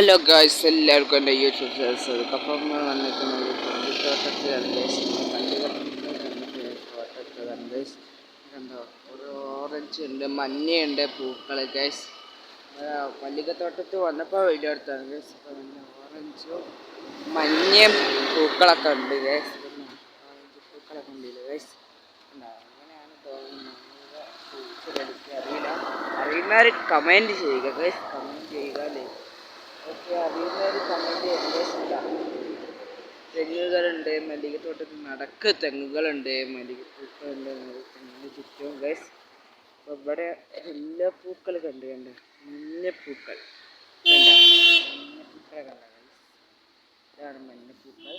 Hello guys, എല്ലാവർക്കും എൻ്റെ YouTube channel അപ്പം വന്നിരിക്കുന്നത് പള്ളിത്തോട്ടത്തിലുണ്ട്. പള്ളിത്തോട്ടത്തിലുണ്ട് കണ്ടോ, ഒരു ഓറഞ്ച് ഉണ്ട്, മഞ്ഞയുണ്ട് പൂക്കൾ ഗൈസ്. പള്ളിക്കത്തോട്ടത്ത് വന്നപ്പോൾ വീഡിയോ എടുത്താണ് ഗൈസ്. ഓറഞ്ചും മഞ്ഞയും പൂക്കളൊക്കെ ഉണ്ട് ഗൈസ്. ഓറഞ്ച് പൂക്കളൊക്കെ ഉണ്ടല്ലോ ഗൈസ്. അങ്ങനെയാണ് തോന്നുന്നത്. അറിയില്ല, അറിയുന്നവർ കമൻറ്റ് ചെയ്യുക ഗൈസ്, കമൻറ്റ് ചെയ്യുക അല്ലേ. ഓക്കെ, അറിയുന്നവർ കമൻറ്റ് ചെയ്യുക. തെങ്ങുകളുണ്ട്, മല്ലികത്തോട്ടത്തിൽ നടക്ക് തെങ്ങുകളുണ്ട്, മല്ലികപ്പൂക്കളുണ്ട്, തെങ്ങിന് ചുറ്റും ഗൈസ്. അപ്പോൾ ഇവിടെ എല്ലാ പൂക്കൾ കണ്ട് മഞ്ഞപ്പൂക്കൾ കണ്ട, മഞ്ഞപ്പൂക്കളെ കണ്ട ഗൈസ്. ഇതാണ് മഞ്ഞപ്പൂക്കൾ.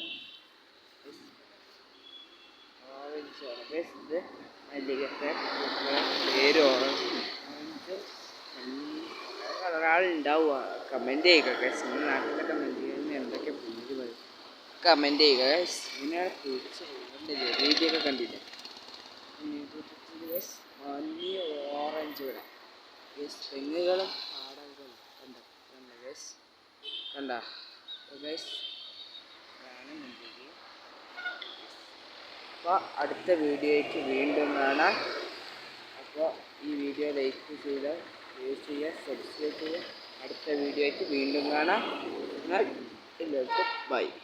ഓറഞ്ചാണ് ഗൈസ്. ഇത് മല്ലികത്തെ പൂക്കളെ പേര് ഓറഞ്ചും കളറാളുണ്ടാവുക. കമൻറ്റ് ചെയ്യുക ഗൈസ്, നമ്മുടെ നാട്ടിലെ കമൻറ്റ് ചെയ്യുന്ന എന്തൊക്കെ പേര് പറയും, കമൻറ്റ് ചെയ്യുക ഗൈസ്. ഇങ്ങനെയാണ് പിടിച്ച് പോകുന്നത്. രീതിയൊക്കെ കണ്ടില്ല ഗൈസ്. മഞ്ഞ ഓറഞ്ച് ഇവിടെ ഗൈസ്. തെങ്ങുകളും പാടങ്ങളും കണ്ട ഗൈസ്, കണ്ട ഗൈസ്. ഇതാണ് മുന്തിരി. അപ്പോൾ അടുത്ത വീഡിയോയ്ക്ക് വീണ്ടും കാണാം. അപ്പോൾ ഈ വീഡിയോ ലൈക്ക് ചെയ്യുക, ഷെയർ ചെയ്യുക, സബ്സ്ക്രൈബ് ചെയ്യുക. അടുത്ത വീഡിയോയ്ക്ക് വീണ്ടും കാണാം. എന്നാൽ എല്ലാവർക്കും ബൈ.